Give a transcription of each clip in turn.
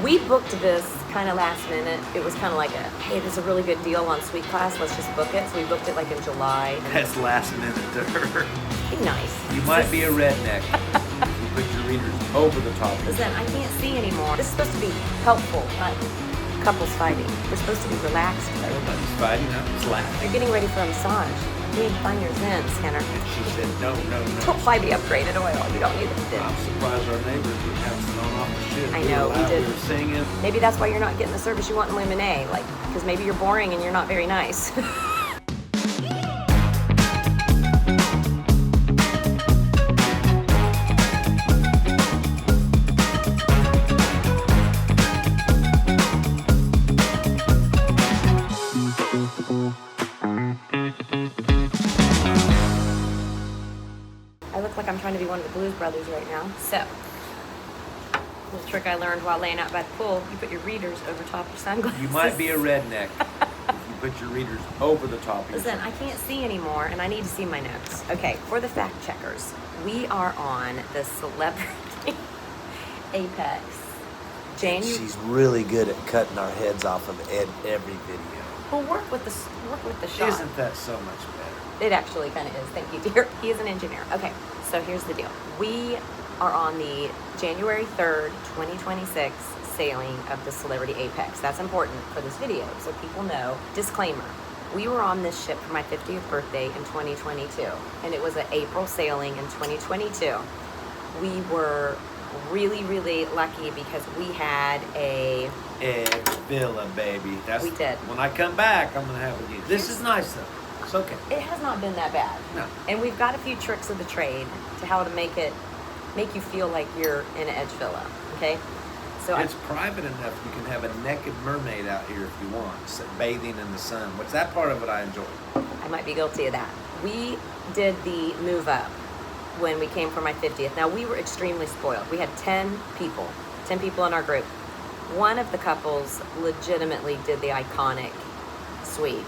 We booked this kind of last minute. It was kind of like hey, there's a really good deal on suite class. Let's just book it. So we booked it like in July. That's last minute to her. Be nice. You might be a redneck. You put your readers over the top. Listen, I can't see anymore. This is supposed to be helpful, not couples fighting. We're supposed to be relaxed. Nobody's fighting. I'm just laughing. You're getting ready for a massage. You need to find your zen, Skinner. And she said, no. Don't buy the upgraded oil. You don't need it. I'm surprised our neighbors would have thrown off the shit. I know, we did. We were singing. Maybe that's why you're not getting the service you want in Lemonade. Like, because maybe you're boring and you're not very nice. I'm trying to be one of the Blues Brothers right now. So, little trick I learned while laying out by the pool, you put your readers over top your sunglasses. You might be a redneck if you put your readers over the top of your Listen, I can't see anymore and I need to see my notes. Okay, for the fact checkers, we are on the Celebrity Apex. She's really good at cutting our heads off of every video. Well, work with the shot. Isn't that so much better? It actually kind of is. Thank you, dear. He is an engineer. Okay, so here's the deal. We are on the January 3rd, 2026 sailing of the Celebrity Apex. That's important for this video, so people know. Disclaimer, we were on this ship for my 50th birthday in 2022, and it was an April sailing in 2022. We were really, really lucky because we had a villa, baby. We did. When I come back, I'm going to have it again. This is nice, though. It's okay. It has not been that bad. No. And we've got a few tricks of the trade to how to make you feel like you're in an edge villa. Okay? So it's private enough you can have a naked mermaid out here if you want, bathing in the sun. What's that part of it I enjoy? I might be guilty of that. We did the move up when we came for my 50th. Now, we were extremely spoiled. We had 10 people in our group. One of the couples legitimately did the iconic suite,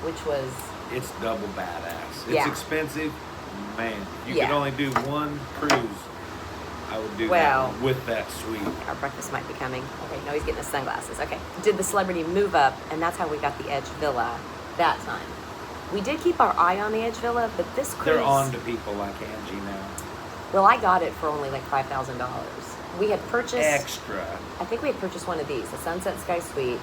which was... It's double badass. It's yeah. expensive. Man, you could only do one cruise. I would do that one with that suite. Our breakfast might be coming. Okay, no, he's getting his sunglasses. Okay. Did the Celebrity move up, and that's how we got the Edge Villa that time. We did keep our eye on the Edge Villa, but this cruise... They're on to people like Angie now. Well, I got it for only like $5,000. We had purchased... Extra. I think we had purchased one of these, the Sunset Sky Suite,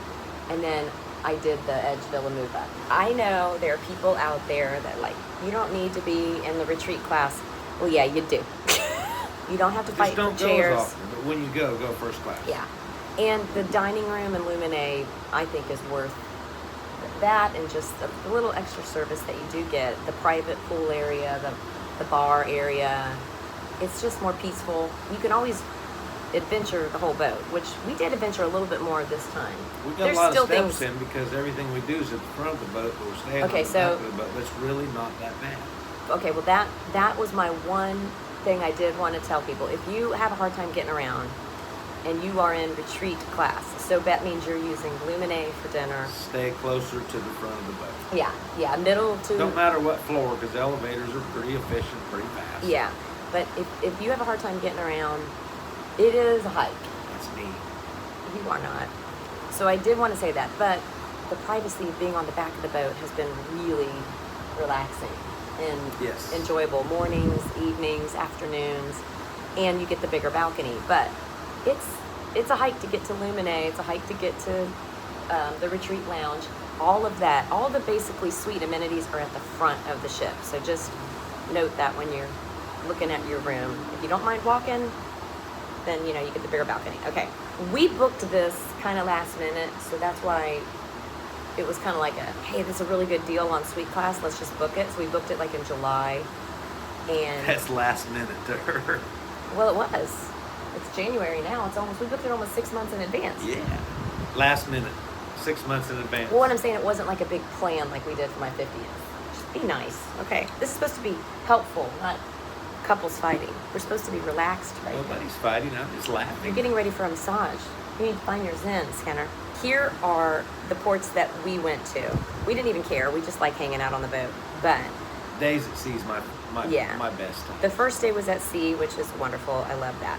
and then I did the Edge Villa move up. I know there are people out there that like, you don't need to be in the retreat class. Well, yeah, you do. You don't have to fight for chairs. Just don't go as often, but when you go first class. Yeah. And the dining room in Luminae, I think, is worth that, and just the little extra service that you do get, the private pool area, the bar area. It's just more peaceful. You can always adventure the whole boat, which we did adventure a little bit more this time. We got a lot of steps in because everything we do is at the front of the boat, but we're staying on the back of the boat. But it's really not that bad. Okay, well that was my one thing I did want to tell people. If you have a hard time getting around and you are in retreat class, so that means you're using Luminae for dinner. Stay closer to the front of the boat. Yeah, middle to... Don't matter what floor, because elevators are pretty efficient, pretty fast. Yeah, but if you have a hard time getting around, it is a hike. That's me. You are not. So I did want to say that, but the privacy of being on the back of the boat has been really relaxing and enjoyable. Mornings, evenings, afternoons, and you get the bigger balcony. But it's a hike to get to Luminae. It's a hike to get to the retreat lounge. All of that, all the basically suite amenities are at the front of the ship. So just note that when you're looking at your room. If you don't mind walking, then you get the bigger balcony. Okay, we booked this kind of last minute, so that's why it was kind of like hey, there's a really good deal on suite class, let's just book it. So we booked it like in July, and that's last minute to her. Well, it was. It's January now. We booked it almost 6 months in advance. Yeah, last minute, 6 months in advance. Well, what I'm saying, it wasn't like a big plan like we did for my 50th. Just be nice, okay? This is supposed to be helpful, not couples fighting. We're supposed to be relaxed right now. Nobody's fighting. I'm just laughing. You're getting ready for a massage. You need to find your zen, Skinner. Here are the ports that we went to. We didn't even care. We just like hanging out on the boat. But days at sea is my best time. The first day was at sea, which is wonderful. I love that.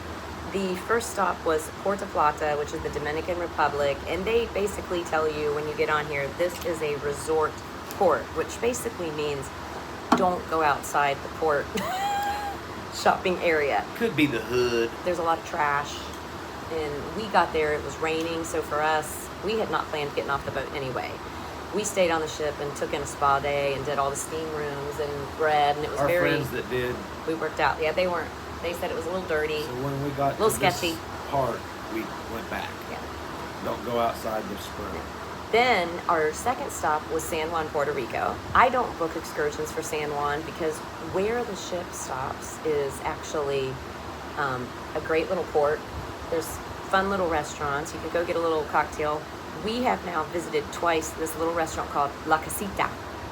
The first stop was Puerto Plata, which is the Dominican Republic, and they basically tell you when you get on here, this is a resort port, which basically means don't go outside the port shopping area. Could be the hood. There's a lot of trash, and we got there, it was raining, so for us, we had not planned getting off the boat anyway. We stayed on the ship and took in a spa day and did all the steam rooms and bread, and it was Our very... friends that did. We worked out. Yeah, they weren't. They said it was a little dirty. So when we got a little to sketchy. This part, we went back. Yeah. Don't go outside the spring. Then our second stop was San Juan, Puerto Rico. I don't book excursions for San Juan because where the ship stops is actually a great little port. There's fun little restaurants. You can go get a little cocktail. We have now visited twice this little restaurant called La Casita.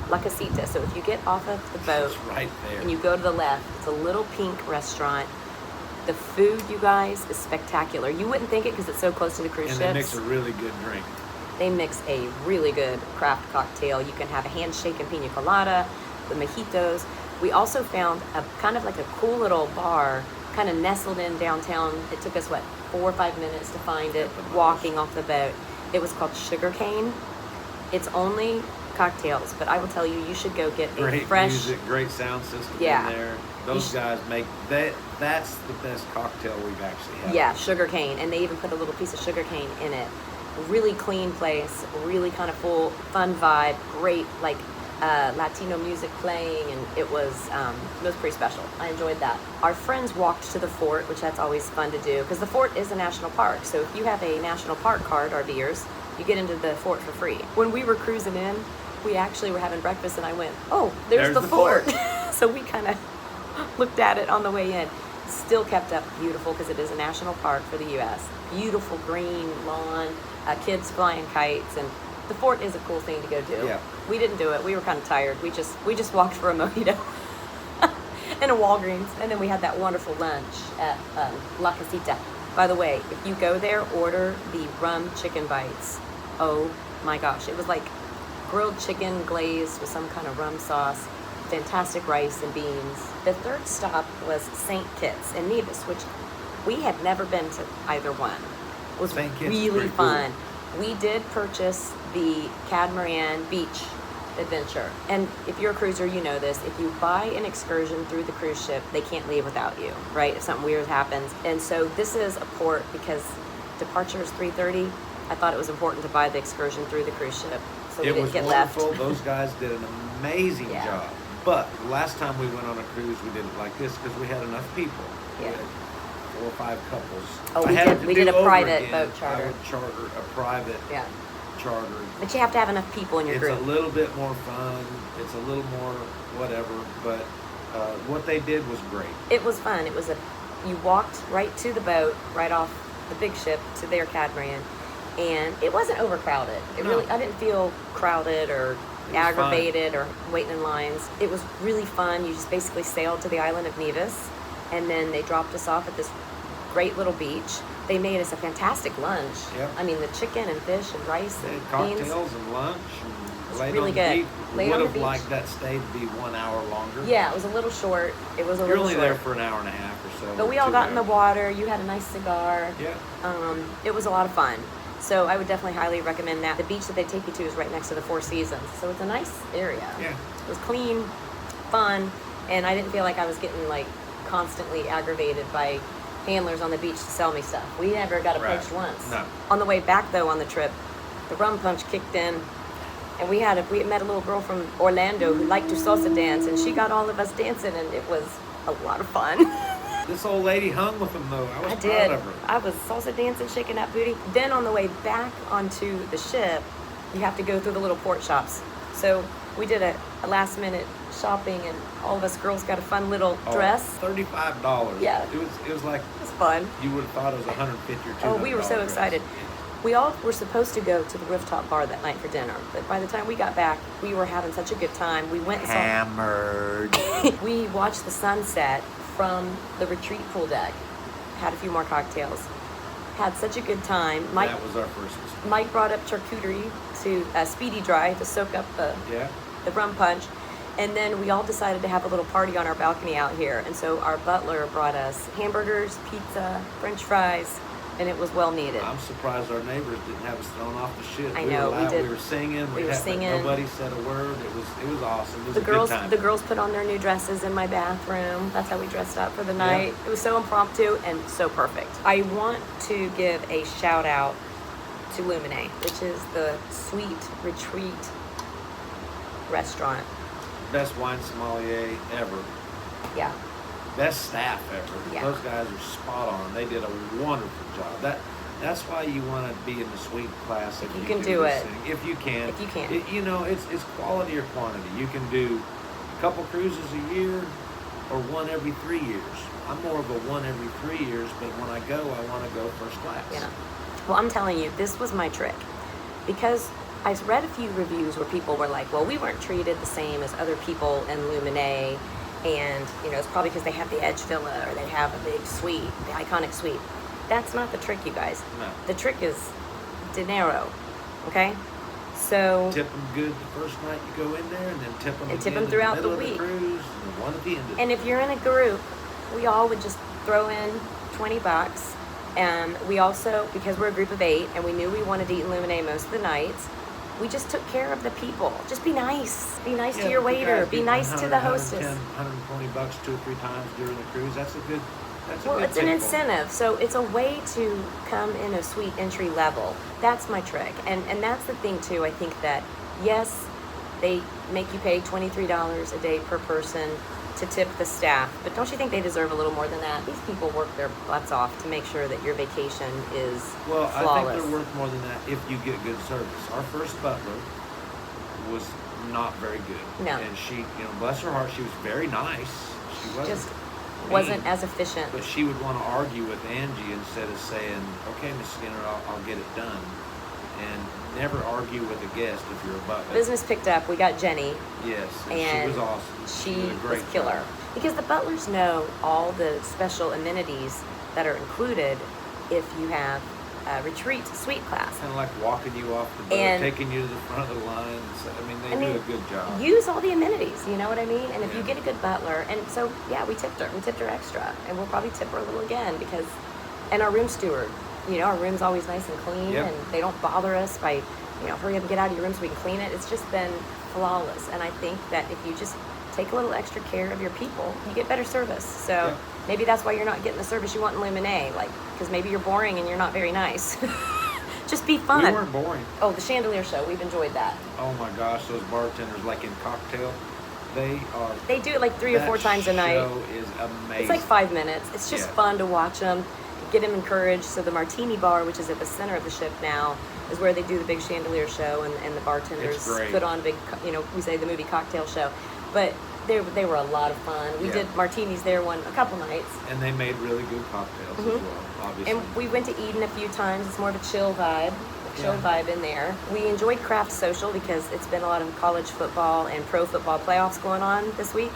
La Casita. So if you get off of the boat It's right there. and you go to the left, it's a little pink restaurant. The food, you guys, is spectacular. You wouldn't think it because it's so close to the cruise and ships. they mix a really good drink. They mix a really good craft cocktail. You can have a handshake and pina colada, the mojitos. We also found a kind of like a cool little bar kind of nestled in downtown. It took us, 4 or 5 minutes to find it, walking off the boat. It was called Sugarcane. It's only cocktails, but I will tell you, you should go get a Great fresh... music, great sound system Yeah. in there. Those guys make that. That's the best cocktail we've actually had. Yeah, sugarcane, and they even put a little piece of sugarcane in it. Really clean place, really kind of full, fun vibe, great Latino music playing, and it was pretty special. I enjoyed that. Our friends walked to the fort, which that's always fun to do, because the fort is a national park. So if you have a national park card, RVers, you get into the fort for free. When we were cruising in, we actually were having breakfast, and I went, "Oh, there's the fort." So we kind of looked at it on the way in. Still kept up beautiful because it is a national park for the U.S. Beautiful green lawn, kids flying kites, and the fort is a cool thing to go do. Yeah. We didn't do it. We were kind of tired. We just walked for a mojito and a Walgreens, and then we had that wonderful lunch at La Casita. By the way, if you go there, order the rum chicken bites. Oh my gosh, it was like grilled chicken glazed with some kind of rum sauce. Fantastic rice and beans. The third stop was St. Kitts and Nevis, which we had never been to either one. It was really fun. Cool. We did purchase the Catamaran Beach adventure. And if you're a cruiser, you know this. If you buy an excursion through the cruise ship, they can't leave without you, right? If something weird happens. And so this is a port because departure is 3:30. I thought it was important to buy the excursion through the cruise ship so we didn't get left. It was wonderful. Those guys did an amazing job. But last time we went on a cruise, we did it like this because we had enough people. Yeah. We had 4 or 5 couples. Oh, we did a private boat charter. I would charter a private charter. But you have to have enough people in your group. It's a little bit more fun. It's a little more whatever. But what they did was great. It was fun. You walked right to the boat, right off the big ship to their catamaran, and it wasn't overcrowded. I didn't feel crowded or aggravated or waiting in lines. It was really fun. You just basically sailed to the island of Nevis, and then they dropped us off at this great little beach. They made us a fantastic lunch. Yep. I mean, the chicken and fish and rice and cocktails beans. And lunch. It was really good. We would have liked that stay to be 1 hour longer. Yeah, it was a little short. You're only there for an hour and a half or so. But we all got in the water. You had a nice cigar. Yeah. It was a lot of fun. So I would definitely highly recommend that. The beach that they take you to is right next to the Four Seasons. So it's a nice area. Yeah. It was clean, fun, and I didn't feel like I was getting constantly aggravated by handlers on the beach to sell me stuff. We never got approached once. No. On the way back though on the trip, the rum punch kicked in, and we had met a little girl from Orlando who liked to salsa dance, and she got all of us dancing, and it was a lot of fun. This old lady hung with them though. I was proud of her. I was salsa dancing, shaking that booty. Then on the way back onto the ship, you have to go through the little port shops. So we did a last minute shopping, and all of us girls got a fun little dress. $35. Yeah. It was like, it was fun. You would have thought it was $150 or $200. Oh, we were so excited. We all were supposed to go to the rooftop bar that night for dinner, but by the time we got back, we were having such a good time. We went and hammered. We watched the sunset from the retreat pool deck. Had a few more cocktails. Had such a good time. That was our first mistake. Mike brought up charcuterie to speedy dry to soak up the rum punch. And then we all decided to have a little party on our balcony out here. And so our butler brought us hamburgers, pizza, French fries, and it was well needed. I'm surprised our neighbors didn't have us thrown off the ship. I know, we did. We were singing. We were singing. Nobody said a word. It was awesome. It was a good time. The girls put on their new dresses in my bathroom. That's how we dressed up for the night. It was so impromptu and so perfect. I want to give a shout out to Lumine, which is the Sweet Retreat restaurant. Best wine sommelier ever. Yeah. Best staff ever. Yeah. Those guys are spot on. They did a wonderful job. That's why you want to be in the suite class if you can do it. If you can. If you can. It's quality or quantity. You can do a couple cruises a year or one every 3 years. I'm more of a one every 3 years, but when I go, I want to go first class. Yeah. Well, I'm telling you, this was my trick. Because I read a few reviews where people were like, well, we weren't treated the same as other people in Lumine, and it's probably because they have the Edge Villa or they have a big suite, the iconic suite. That's not the trick, you guys. No. The trick is dinero, okay? So tip them good the first night you go in there, and then tip them throughout the Of week. the cruise, and one at the end. And if you're in a group, we all would just throw in $20. And we also, because we're a group of 8 and we knew we wanted to eat in Lumine most of the nights, we just took care of the people. Just be nice. Be nice to your waiter. Be nice to the hostess. $120 2 or 3 times during the cruise. That's a good. Well, it's an incentive. So it's a way to come in a suite entry level. That's my trick. And that's the thing too. I think that yes, they make you pay $23 a day per person to tip the staff, but don't you think they deserve a little more than that? These people work their butts off to make sure that your vacation is flawless. I think they're worth more than that if you get good service. Our first butler was not very good. No. And she, bless her heart, she was very nice. She wasn't as efficient. But she would want to argue with Angie instead of saying, okay, Miss Skinner, I'll get it done. And never argue with a guest if you're a butler. Business picked up. We got Jenny. Yes, and she was awesome. She did a great was killer. job. Because the butlers know all the special amenities that are included if you have a retreat suite class. Kind of like walking you off the boat, taking you to the front of the line. So, they do a good job. Use all the amenities, you know what I mean? And if you get a good butler, and so, we tipped her. We tipped her extra. And we'll probably tip her a little again and our room steward. Our room's always nice and clean, and they don't bother us by, hurry up and get out of your room so we can clean it. It's just been flawless. And I think that if you just take a little extra care of your people, you get better service. So maybe that's why you're not getting the service you want in Lumine, because maybe you're boring and you're not very nice. Just be fun. We weren't boring. Oh, the chandelier show, we've enjoyed that. Oh my gosh, those bartenders, like in Cocktail, they do it like 3 or 4 times a night. That show is amazing. It's like 5 minutes. It's just fun to watch them. Get them encouraged. So the Martini Bar, which is at the center of the ship now, is where they do the big chandelier show, and the bartenders put on big, we say the movie Cocktail show. But they were a lot of fun. We did martinis there a couple nights. And they made really good cocktails as well, obviously. And we went to Eden a few times. It's more of a chill vibe. Vibe in there. We enjoyed Craft Social because it's been a lot of college football and pro football playoffs going on this week.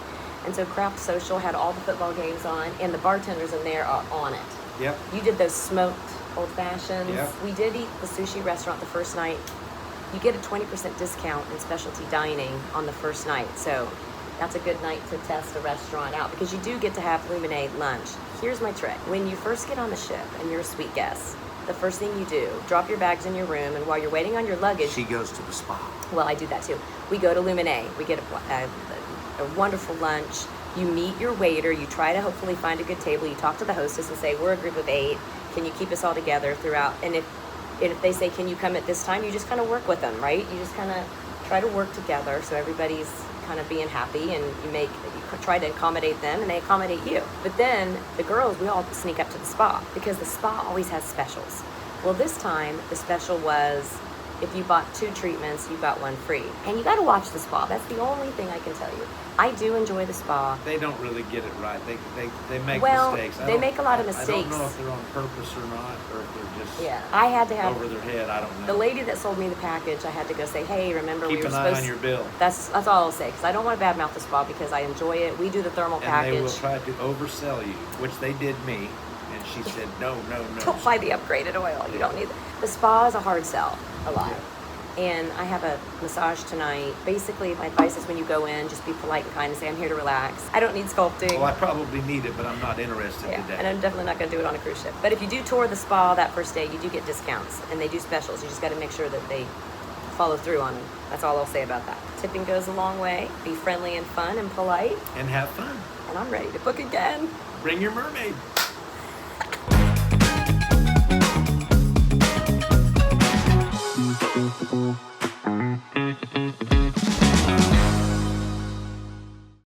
And so Craft Social had all the football games on, and the bartenders in there are on it. Yep. You did those smoked old fashions. Yep. We did eat the sushi restaurant the first night. You get a 20% discount in specialty dining on the first night. So that's a good night to test a restaurant out because you do get to have Lumine lunch. Here's my trick. When you first get on the ship and you're a suite guest, the first thing you do, drop your bags in your room, and while you're waiting on your luggage... She goes to the spa. Well, I do that too. We go to Lumine. We get a wonderful lunch. You meet your waiter. You try to hopefully find a good table. You talk to the hostess and say, we're a group of 8. Can you keep us all together throughout? And if they say, can you come at this time? You just kind of work with them, right? You just kind of try to work together so everybody's kind of being happy, and you try to accommodate them and they accommodate you. But then the girls, we all sneak up to the spa because the spa always has specials. Well, this time the special was if you bought 2 treatments, you got 1 free. And you got to watch the spa. That's the only thing I can tell you. I do enjoy the spa. They don't really get it right. They make mistakes. They make a lot of mistakes. I don't know if they're on purpose or not, or if they're just I had to have over their head. I don't know. The lady that sold me the package, I had to go say, hey, remember Keep we were an supposed eye on your bill. That's all I'll say, because I don't want to badmouth the spa because I enjoy it. We do the thermal package. And they will try to oversell you, which they did me. And she said, no. Don't buy the upgraded oil. You don't need that. The spa is a hard sell, a lot. And I have a massage tonight. Basically, my advice is when you go in, just be polite and kind and say, I'm here to relax. I don't need sculpting. Well, I probably need it, but I'm not interested today. And I'm definitely not going to do it on a cruise ship. But if you do tour the spa that first day, you do get discounts. And they do specials. You just got to make sure that they follow through on them. That's all I'll say about that. Tipping goes a long way. Be friendly and fun and polite. And have fun. And I'm ready to book again. Bring your mermaid.